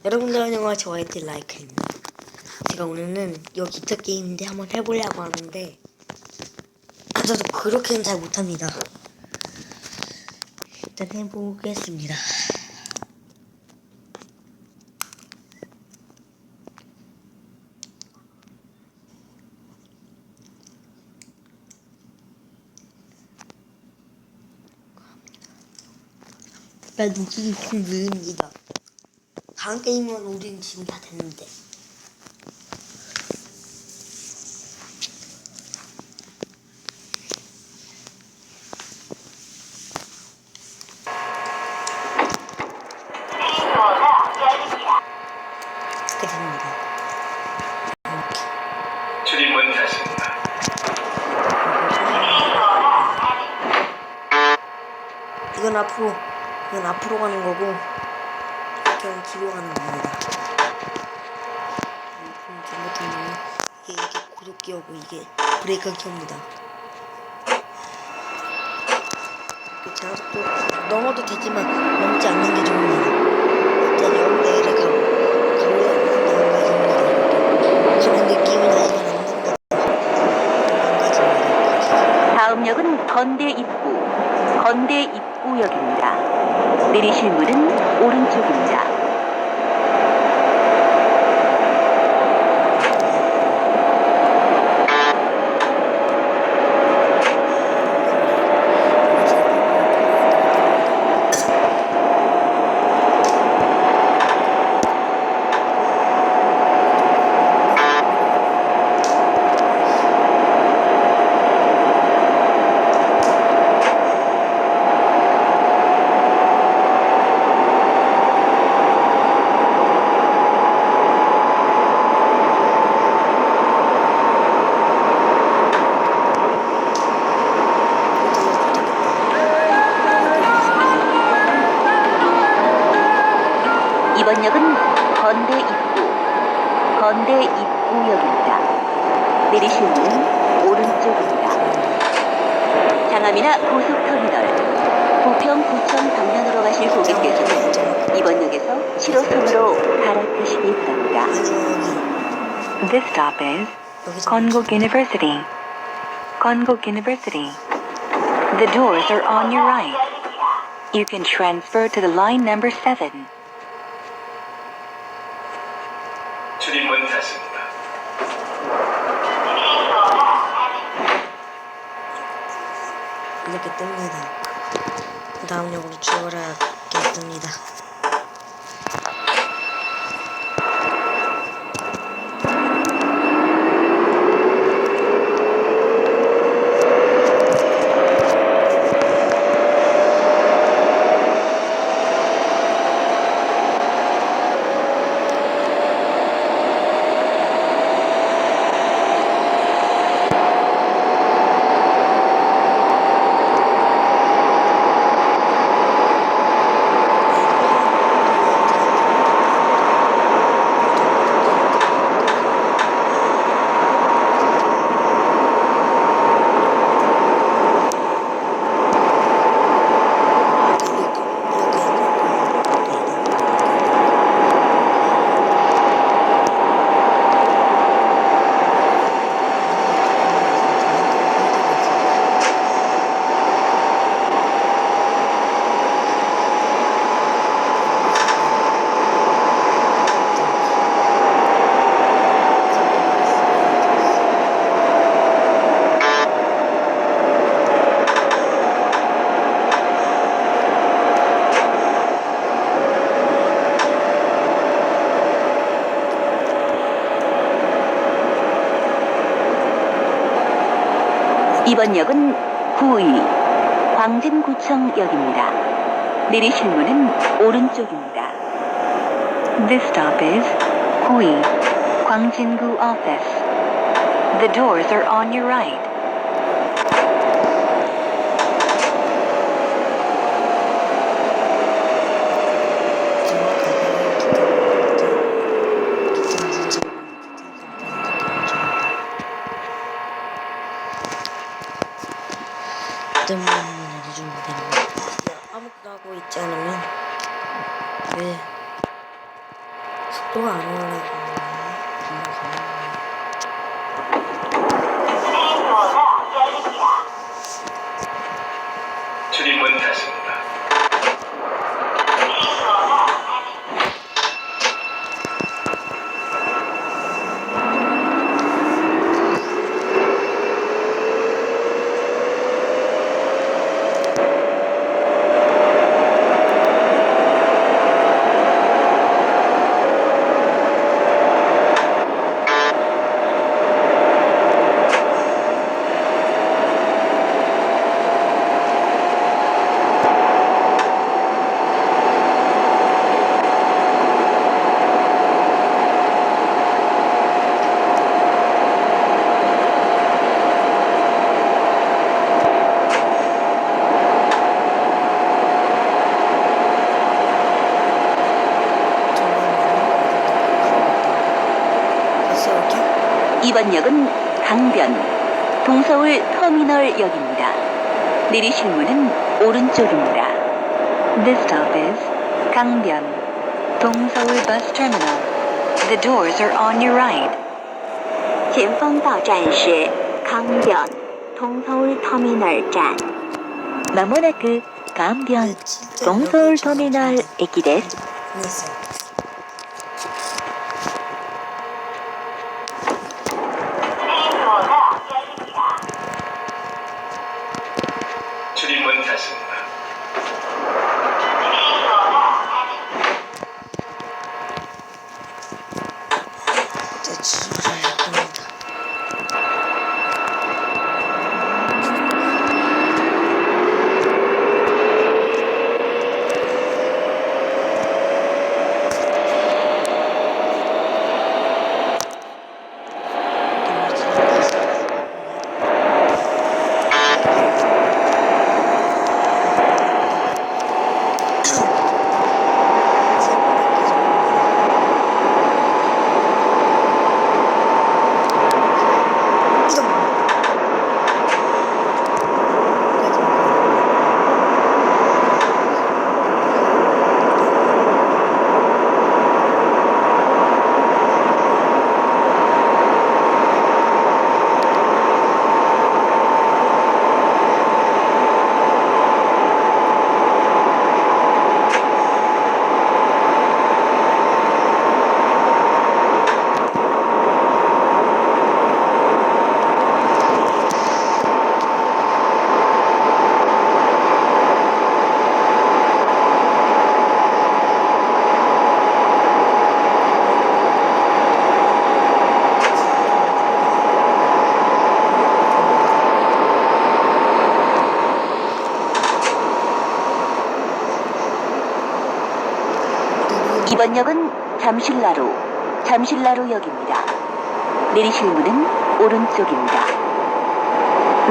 여러분들 안녕하세요. YT 라이크입니다. 제가 오늘은 이 기타 게임인데 한번 해보려고 하는데 저도 그렇게는 잘 못합니다. 일단 해보겠습니다. 나 누기 공부입니다. 다음 게임은 우리는 지금 다 됐는데. 이렇게 됩니다. 출입문 닫습니다. 이건 앞으로 가는 거고, 이건 뒤로 가는 겁니다. 잘못하면 이게 고속 기어고 이게 브레이크 기어입니다. 자석도 넘어도 되지만 넘지 않는 게 좋습니다. 일단 영대를 가면 가는 느낌이 나지만 않는 것 망가집니다. 다음 역은 건대 입구역입니다. 내리실 문은 오른쪽입니다. 이번 역은 건대 입구역입니다. 내리실 문은 오른쪽입니다. 장암이나 고속터미널, 부평구청 방면으로 가실 고객께서는 이번 역에서 7호선으로 갈아타시기 바랍니다. This stop is Konkuk University. Konkuk University. The doors are on your right. You can transfer to the line number 7. 출입문 닫습니다. 이렇게 뜹니다. 다음 역으로 출발하겠습니다. 이번 역은 광진구청역입니다. 내리실 문은 오른쪽입니다. This stop is Hui, Gwangjin-gu Office. The doors are on your right. 때문에 내려주면 되는 거야. 아무것도 하고 있지 않으면 왜 또 안 오려고. 출입문 닫습니다. 이번 역은 강변 동서울 터미널역입니다. 내리실 문은 오른쪽입니다. This stop is 강변, 동서울 Bus Terminal. The doors are on your right. 前方到站是강변 동서울 터미널站. 마모나크 강변 동서울 터미널駅です. 출입문 닫습니다. 이번 역은 잠실나루역입니다. 내리실 문은 오른쪽입니다.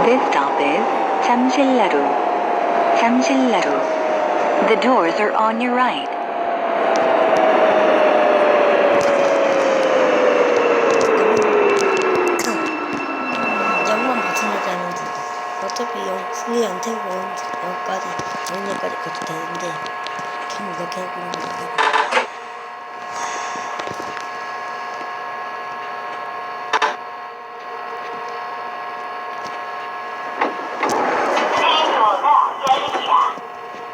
This stop is 잠실나루. The doors are on your right. 영만 버튼하지 않으면 된다. 어차피 승리 안 태우고 여기까지 정리까지 가도 되는데 그냥 이렇게 해보는 거예요.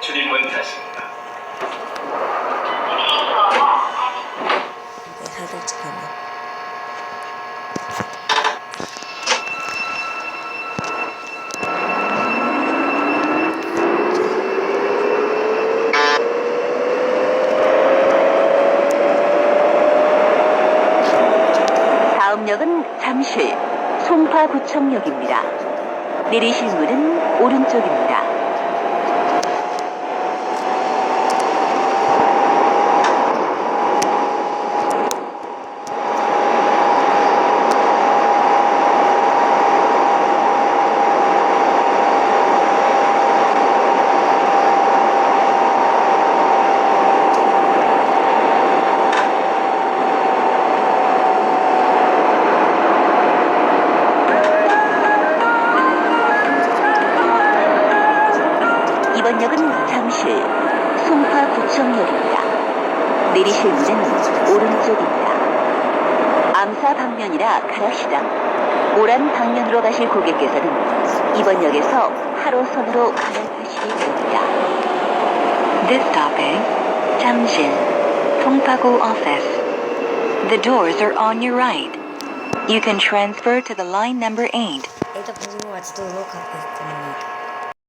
출입문 닫습니다. 사진 찍으면 다음 역은 잠실 송파구청역입니다. 내리실 문은 오른쪽입니다. 내리실 문은 오른쪽입니다. 암사 방면이라 가락시장, 오란 방면으로 가실 고객께서는 이번 역에서 8호선으로 갈아타시기 바랍니다. This stop is Jamsil, Tongpagu Office. The doors are on your right. You can transfer to the line number 8. 일단 방송을 마치도록 하겠습니다.